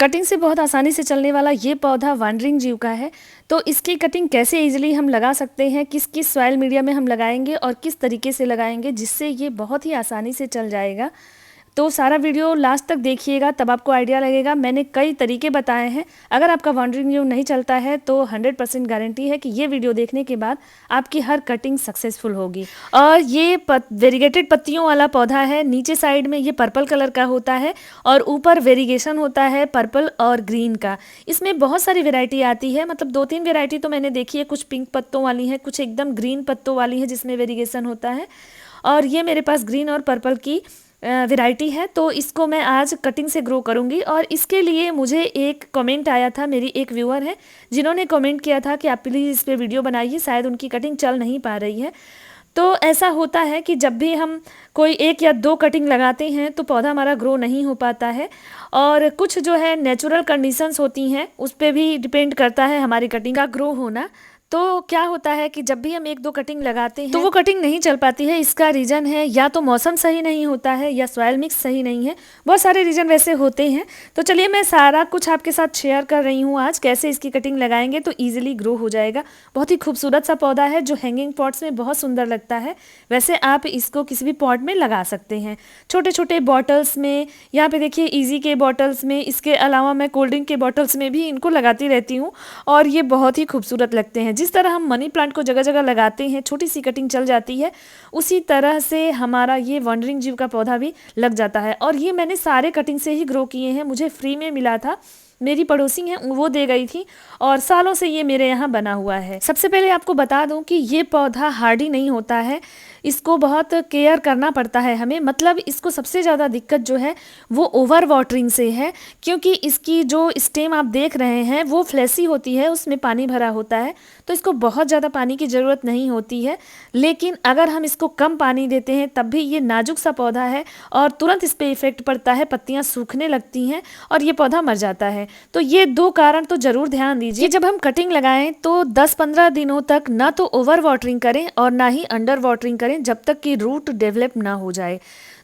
Cutting से बहुत आसानी से चलने वाला ये पौधा वांडरिंग जीव का है। तो इसकी कटिंग कैसे इजीली हम लगा सकते हैं, किस किस सॉइल मीडिया में हम लगाएंगे और किस तरीके से लगाएंगे जिससे ये बहुत ही आसानी से चल जाएगा। तो सारा वीडियो लास्ट तक देखिएगा, तब आपको आइडिया लगेगा। मैंने कई तरीके बताए हैं। अगर आपका वांडरिंग जीव नहीं चलता है तो 100% गारंटी है कि ये वीडियो देखने के बाद आपकी हर कटिंग सक्सेसफुल होगी। और ये वेरीगेटेड पत्तियों वाला पौधा है। नीचे साइड में ये पर्पल कलर का होता है और ऊपर वेरीगेशन होता है पर्पल और ग्रीन का। इसमें बहुत सारी वेराइटी आती है, मतलब 2-3 वेराइटी तो मैंने देखी है। कुछ पिंक पत्तों वाली है, कुछ एकदम ग्रीन पत्तों वाली है जिसमें वेरीगेशन होता है। और ये मेरे पास ग्रीन और पर्पल की वैरायटी है। तो इसको मैं आज कटिंग से ग्रो करूंगी। और इसके लिए मुझे एक कमेंट आया था, मेरी एक व्यूअर है जिन्होंने कमेंट किया था कि आप प्लीज़ इस पे वीडियो बनाइए, शायद उनकी कटिंग चल नहीं पा रही है। तो ऐसा होता है कि जब भी हम कोई 1 या 2 कटिंग लगाते हैं तो पौधा हमारा ग्रो नहीं हो पाता है। और कुछ जो है नेचुरल कंडीशंस होती हैं, उस पर भी डिपेंड करता है हमारी कटिंग का ग्रो होना। तो क्या होता है कि जब भी हम 1-2 कटिंग लगाते हैं तो वो कटिंग नहीं चल पाती है। इसका रीज़न है या तो मौसम सही नहीं होता है या सॉइल मिक्स सही नहीं है। बहुत सारे रीज़न वैसे होते हैं। तो चलिए मैं सारा कुछ आपके साथ शेयर कर रही हूँ आज, कैसे इसकी कटिंग लगाएंगे तो ईजिली ग्रो हो जाएगा। बहुत ही खूबसूरत सा पौधा है जो हैंगिंग पॉट्स में बहुत सुंदर लगता है। वैसे आप इसको किसी भी पॉट में लगा सकते हैं, छोटे छोटे बॉटल्स में। यहाँ पे देखिए ईजी के बॉटल्स में, इसके अलावा मैं कोल्ड ड्रिंक के बॉटल्स में भी इनको लगाती रहती हूँ और ये बहुत ही खूबसूरत लगते हैं। जिस तरह हम मनी प्लांट को जगह जगह लगाते हैं, छोटी सी कटिंग चल जाती है, उसी तरह से हमारा ये वांडरिंग जीव का पौधा भी लग जाता है। और ये मैंने सारे कटिंग से ही ग्रो किए हैं, मुझे फ्री में मिला था। मेरी पड़ोसी हैं वो दे गई थी और सालों से ये मेरे यहाँ बना हुआ है। सबसे पहले आपको बता दूं कि ये पौधा हार्डी नहीं होता है, इसको बहुत केयर करना पड़ता है हमें। मतलब इसको सबसे ज़्यादा दिक्कत जो है वो ओवर वाटरिंग से है, क्योंकि इसकी जो स्टेम आप देख रहे हैं वो फ्लैसी होती है, उसमें पानी भरा होता है। तो इसको बहुत ज़्यादा पानी की ज़रूरत नहीं होती है। लेकिन अगर हम इसको कम पानी देते हैं तब भी ये नाजुक सा पौधा है और तुरंत इस पर इफेक्ट पड़ता है, पत्तियाँ सूखने लगती हैं और ये पौधा मर जाता है। तो ये 2 कारण तो ज़रूर ध्यान दीजिए। जब हम कटिंग लगाएं तो 10-15 दिनों तक ना तो ओवर वाटरिंग करें और ना ही अंडर वाटरिंग करें, जब तक कि रूट डेवलप ना हो जाए।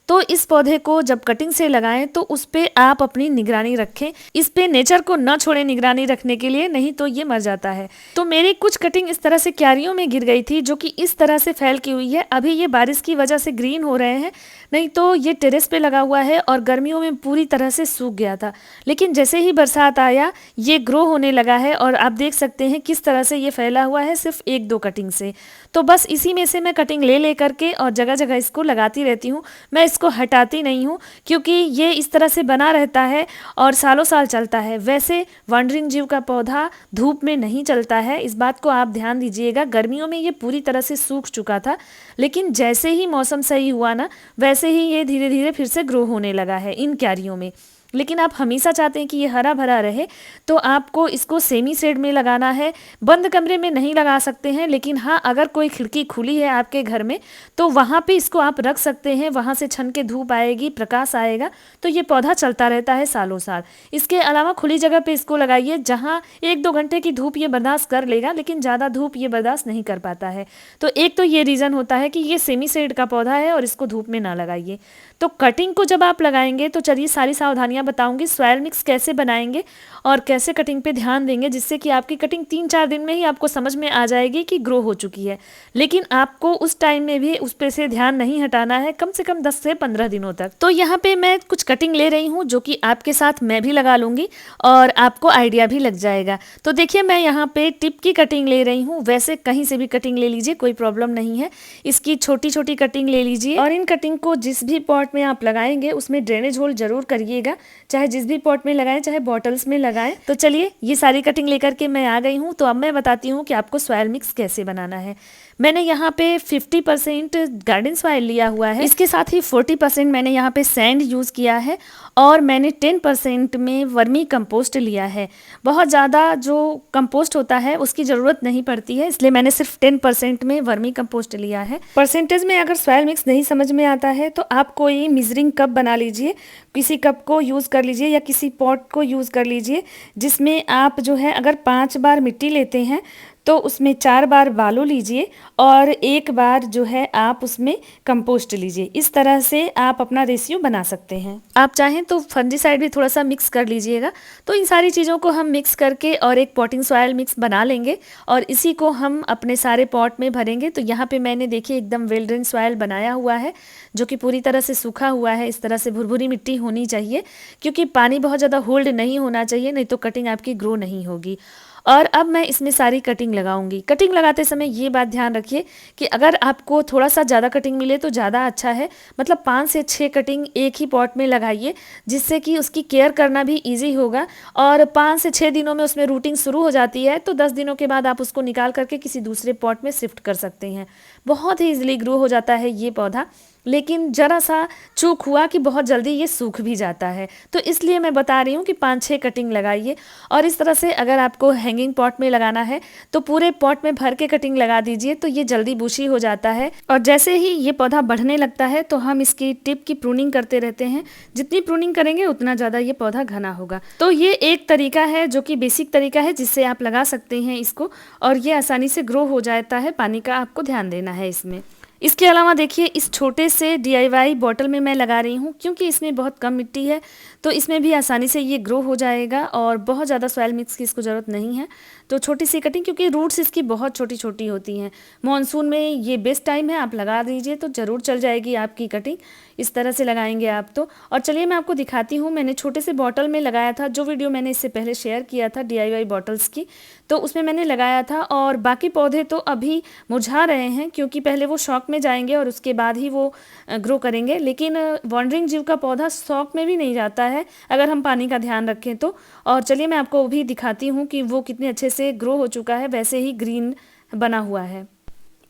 तो इस पौधे को जब कटिंग से लगाएं तो उस पे आप अपनी निगरानी रखें, इस पे नेचर को न छोड़ें निगरानी रखने के लिए, नहीं तो ये मर जाता है। तो मेरी कुछ कटिंग इस तरह से क्यारियों में गिर गई थी जो कि इस तरह से फैल की हुई है। अभी ये बारिश की वजह से ग्रीन हो रहे हैं, नहीं तो ये टेरेस पे लगा हुआ है और गर्मियों में पूरी तरह से सूख गया था। लेकिन जैसे ही बरसात आया ये ग्रो होने लगा है और आप देख सकते हैं किस तरह से ये फैला हुआ है सिर्फ 1-2 कटिंग से। तो बस इसी में से मैं कटिंग ले करके और जगह जगह इसको लगाती रहती हूँ। मैं इसको हटाती नहीं हूँ क्योंकि ये इस तरह से बना रहता है और सालों साल चलता है। वैसे वांडरिंग जीव का पौधा धूप में नहीं चलता है, इस बात को आप ध्यान दीजिएगा। गर्मियों में ये पूरी तरह से सूख चुका था, लेकिन जैसे ही मौसम सही हुआ ना वैसे ही ये धीरे धीरे फिर से ग्रो होने लगा है इन क्यारियों में। लेकिन आप हमेशा चाहते हैं कि ये हरा भरा रहे तो आपको इसको सेमी शेड में लगाना है। बंद कमरे में नहीं लगा सकते हैं, लेकिन हाँ अगर कोई खिड़की खुली है आपके घर में तो वहाँ पे इसको आप रख सकते हैं। वहाँ से छन के धूप आएगी, प्रकाश आएगा, तो ये पौधा चलता रहता है सालों साल। इसके अलावा खुली जगह पे इसको लगाइए जहाँ 1-2 घंटे की धूप ये बर्दाश्त कर लेगा, लेकिन ज़्यादा धूप ये बर्दाश्त नहीं कर पाता है। तो एक तो ये रीज़न होता है कि ये सेमी शेड का पौधा है और इसको धूप में ना लगाइए। तो कटिंग को जब आप लगाएंगे तो चलिए सारी सावधानियां बताऊंगी। सॉइल मिक्स कैसे बनाएंगे और कैसे कटिंग पे ध्यान देंगे जिससे कि आपकी कटिंग 3-4 दिन में ही आपको समझ में आ जाएगी कि ग्रो हो चुकी है। लेकिन आपको उस टाइम में भी उस पे से ध्यान नहीं हटाना है, कम से कम 10 से 15 दिनों तक। तो यहाँ पे मैं कुछ कटिंग ले रही हूँ जो कि आपके साथ मैं भी लगा लूंगी और आपको आइडिया भी लग जाएगा। तो देखिए मैं यहाँ पे टिप की कटिंग ले रही हूँ। वैसे कहीं से भी कटिंग ले लीजिए, कोई प्रॉब्लम नहीं है। इसकी छोटी छोटी कटिंग ले लीजिए और इन कटिंग को जिस भी पॉट में आप लगाएंगे उसमें ड्रेनेज होल जरूर करिएगा, चाहे जिस भी पॉट में लगाएं चाहे बॉटल्स में लगाएं। तो चलिए ये सारी कटिंग लेकर के मैं आ गई हूँ। तो अब मैं बताती हूँ कि आपको सॉइल मिक्स कैसे बनाना है। मैंने यहाँ पे 50% गार्डन सॉइल लिया हुआ है, इसके साथ ही 40% मैंने यहाँ पे सैंड यूज़ किया है और मैंने 10% में वर्मी कंपोस्ट लिया है। बहुत ज़्यादा जो कंपोस्ट होता है उसकी ज़रूरत नहीं पड़ती है, इसलिए मैंने सिर्फ 10% में वर्मी कंपोस्ट लिया है। परसेंटेज में अगर सॉइल मिक्स नहीं समझ में आता है तो आप कोई मेजरिंग कप बना लीजिए, किसी कप को यूज़ कर लीजिए या किसी पॉट को यूज़ कर लीजिए जिसमें आप जो है अगर 5 बार मिट्टी लेते हैं तो उसमें 4 बार बालू लीजिए और 1 बार जो है आप उसमें कंपोस्ट लीजिए। इस तरह से आप अपना रेशियो बना सकते हैं। आप चाहें तो फंजीसाइड भी थोड़ा सा मिक्स कर लीजिएगा। तो इन सारी चीज़ों को हम मिक्स करके और एक पॉटिंग सॉयल मिक्स बना लेंगे और इसी को हम अपने सारे पॉट में भरेंगे। तो यहाँ पे मैंने देखिए एकदम वेल ड्रेन सॉयल बनाया हुआ है, जो कि पूरी तरह से सूखा हुआ है। इस तरह से भुरभुरी मिट्टी होनी चाहिए, क्योंकि पानी बहुत ज़्यादा होल्ड नहीं होना चाहिए, नहीं तो कटिंग आपकी ग्रो नहीं होगी। और अब मैं इसमें सारी कटिंग लगाऊंगी। कटिंग लगाते समय ये बात ध्यान रखिए कि अगर आपको थोड़ा सा ज़्यादा कटिंग मिले तो ज़्यादा अच्छा है, मतलब 5 से 6 कटिंग एक ही पॉट में लगाइए, जिससे कि उसकी केयर करना भी इजी होगा। और 5 से 6 दिनों में उसमें रूटिंग शुरू हो जाती है, तो 10 दिनों के बाद आप उसको निकाल करके किसी दूसरे पॉट में शिफ्ट कर सकते हैं। बहुत ही ईजिली ग्रो हो जाता है ये पौधा, लेकिन ज़रा सा चूक हुआ कि बहुत जल्दी ये सूख भी जाता है। तो इसलिए मैं बता रही हूँ कि 5-6 कटिंग लगाइए। और इस तरह से अगर आपको हैंगिंग पॉट में लगाना है तो पूरे पॉट में भर के कटिंग लगा दीजिए, तो ये जल्दी बुशी हो जाता है। और जैसे ही ये पौधा बढ़ने लगता है तो हम इसकी टिप की प्रूनिंग करते रहते हैं। जितनी प्रूनिंग करेंगे उतना ज़्यादा ये पौधा घना होगा। तो ये एक तरीका है जो कि बेसिक तरीका है, जिससे आप लगा सकते हैं इसको, और ये आसानी से ग्रो हो जाता है। पानी का आपको ध्यान देना है इसमें। इसके अलावा देखिए इस छोटे से DIY बॉटल में मैं लगा रही हूँ, क्योंकि इसमें बहुत कम मिट्टी है, तो इसमें भी आसानी से ये ग्रो हो जाएगा और बहुत ज़्यादा सॉइल मिक्स की इसको ज़रूरत नहीं है। तो छोटी सी कटिंग, क्योंकि रूट्स इसकी बहुत छोटी छोटी होती हैं। मॉनसून में ये बेस्ट टाइम है, आप लगा दीजिए तो ज़रूर चल जाएगी आपकी कटिंग। इस तरह से लगाएंगे आप तो। और चलिए मैं आपको दिखाती हूँ, मैंने छोटे से बॉटल में लगाया था। जो वीडियो मैंने इससे पहले शेयर किया था DIY बॉटल्स की, तो उसमें मैंने लगाया था। और बाकी पौधे तो अभी मुरझा रहे हैं, क्योंकि पहले वो शौक में जाएंगे और उसके बाद ही वो ग्रो करेंगे। लेकिन वॉन्डरिंग जीव का पौधा शौक में भी नहीं जाता है अगर हम पानी का ध्यान रखें तो। और चलिए मैं आपको भी दिखाती हूँ कि वो कितने अच्छे से ग्रो हो चुका है, वैसे ही ग्रीन बना हुआ है।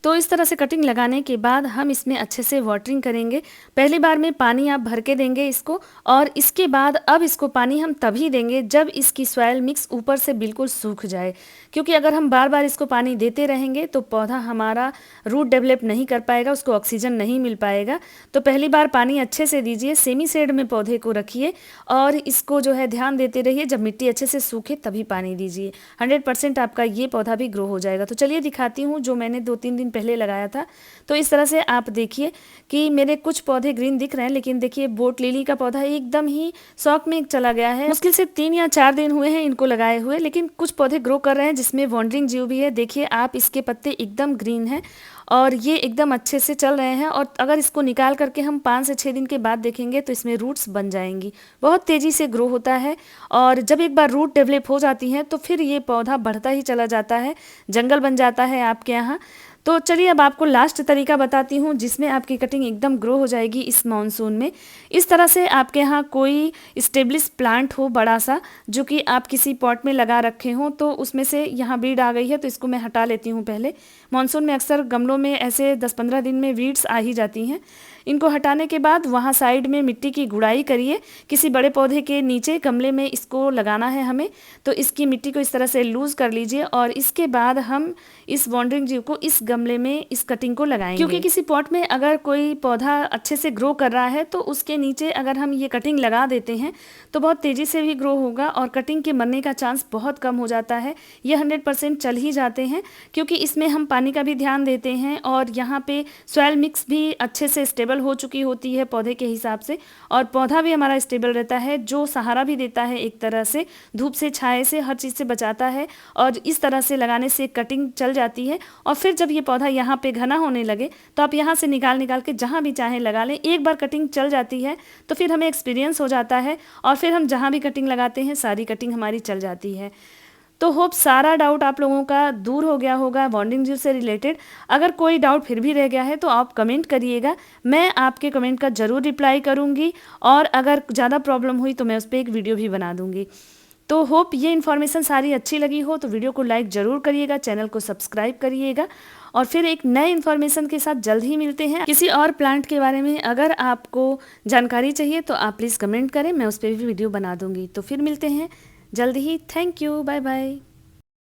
तो इस तरह से कटिंग लगाने के बाद हम इसमें अच्छे से वाटरिंग करेंगे। पहली बार में पानी आप भर के देंगे इसको, और इसके बाद अब इसको पानी हम तभी देंगे जब इसकी सॉइल मिक्स ऊपर से बिल्कुल सूख जाए, क्योंकि अगर हम बार बार इसको पानी देते रहेंगे तो पौधा हमारा रूट डेवलप नहीं कर पाएगा, उसको ऑक्सीजन नहीं मिल पाएगा। तो पहली बार पानी अच्छे से दीजिए, सेमी शेड में पौधे को रखिए और इसको जो है ध्यान देते रहिए। जब मिट्टी अच्छे से सूखे तभी पानी दीजिए। 100% आपका ये पौधा भी ग्रो हो जाएगा। तो चलिए दिखाती हूँ जो मैंने 2-3 दिन पहले लगाया था। तो इस तरह से आप देखिए कि मेरे कुछ पौधे ग्रीन दिख रहे हैं, लेकिन देखिए बोट लिली का पौधा एकदम ही शौक में चला गया है। मुश्किल से 3 या 4 दिन हुए हैं इनको लगाए हुए, लेकिन कुछ पौधे ग्रो कर रहे हैं जिसमें वॉन्डरिंग जीव भी है। देखिए आप, इसके पत्ते एकदम ग्रीन हैं और ये एकदम अच्छे से चल रहे हैं। और अगर इसको निकाल करके हम 5 से 6 दिन के बाद देखेंगे तो इसमें रूट्स बन जाएंगी। बहुत तेज़ी से ग्रो होता है, और जब एक बार रूट डेवलप हो जाती हैं तो फिर ये पौधा बढ़ता ही चला जाता है, जंगल बन जाता है आपके यहाँ। तो चलिए अब आपको लास्ट तरीका बताती हूँ जिसमें आपकी कटिंग एकदम ग्रो हो जाएगी इस मानसून में। इस तरह से आपके यहाँ कोई स्टेब्लिश प्लांट हो बड़ा सा, जो कि आप किसी पॉट में लगा रखे हों, तो उसमें से यहाँ वीड आ गई है तो इसको मैं हटा लेती हूँ पहले। मानसून में अक्सर गमलों में ऐसे 10-15 दिन में वीड्स आ ही जाती हैं। इनको हटाने के बाद वहाँ साइड में मिट्टी की गुड़ाई करिए। किसी बड़े पौधे के नीचे गमले में इसको लगाना है हमें, तो इसकी मिट्टी को इस तरह से लूज़ कर लीजिए। और इसके बाद हम इस वॉन्डरिंग जीव को इस गमले में इस कटिंग को लगाएंगे, क्योंकि किसी पॉट में अगर कोई पौधा अच्छे से ग्रो कर रहा है तो उसके नीचे अगर हम ये कटिंग लगा देते हैं तो बहुत तेज़ी से भी ग्रो होगा और कटिंग के मरने का चांस बहुत कम हो जाता है। ये 100% चल ही जाते हैं, क्योंकि इसमें हम पानी का भी ध्यान देते हैं और यहाँ पे सॉइल मिक्स भी अच्छे से स्टेबल हो चुकी होती है पौधे के हिसाब से, और पौधा भी हमारा स्टेबल रहता है, जो सहारा भी देता है एक तरह से, धूप से, छाए से, हर चीज़ से बचाता है। और इस तरह से लगाने से कटिंग चल जाती है। और फिर जब ये पौधा यहाँ पे घना होने लगे तो आप यहाँ से निकाल के जहाँ भी चाहें लगा लें। एक बार कटिंग चल जाती है तो फिर हमें एक्सपीरियंस हो जाता है, और फिर हम जहाँ भी कटिंग लगाते हैं सारी कटिंग हमारी चल जाती है। तो होप सारा डाउट आप लोगों का दूर हो गया होगा वॉन्डरिंग जीव से रिलेटेड। अगर कोई डाउट फिर भी रह गया है तो आप कमेंट करिएगा, मैं आपके कमेंट का ज़रूर रिप्लाई करूँगी। और अगर ज़्यादा प्रॉब्लम हुई तो मैं उस पर एक वीडियो भी बना दूँगी। तो होप ये इन्फॉर्मेशन सारी अच्छी लगी हो तो वीडियो को लाइक ज़रूर करिएगा, चैनल को सब्सक्राइब करिएगा, और फिर एक नए इन्फॉर्मेशन के साथ जल्द ही मिलते हैं। किसी और प्लांट के बारे में अगर आपको जानकारी चाहिए तो आप प्लीज़ कमेंट करें, मैं उस पर भी वीडियो बना दूँगी। तो फिर मिलते हैं जल्द ही। Thank you, bye bye.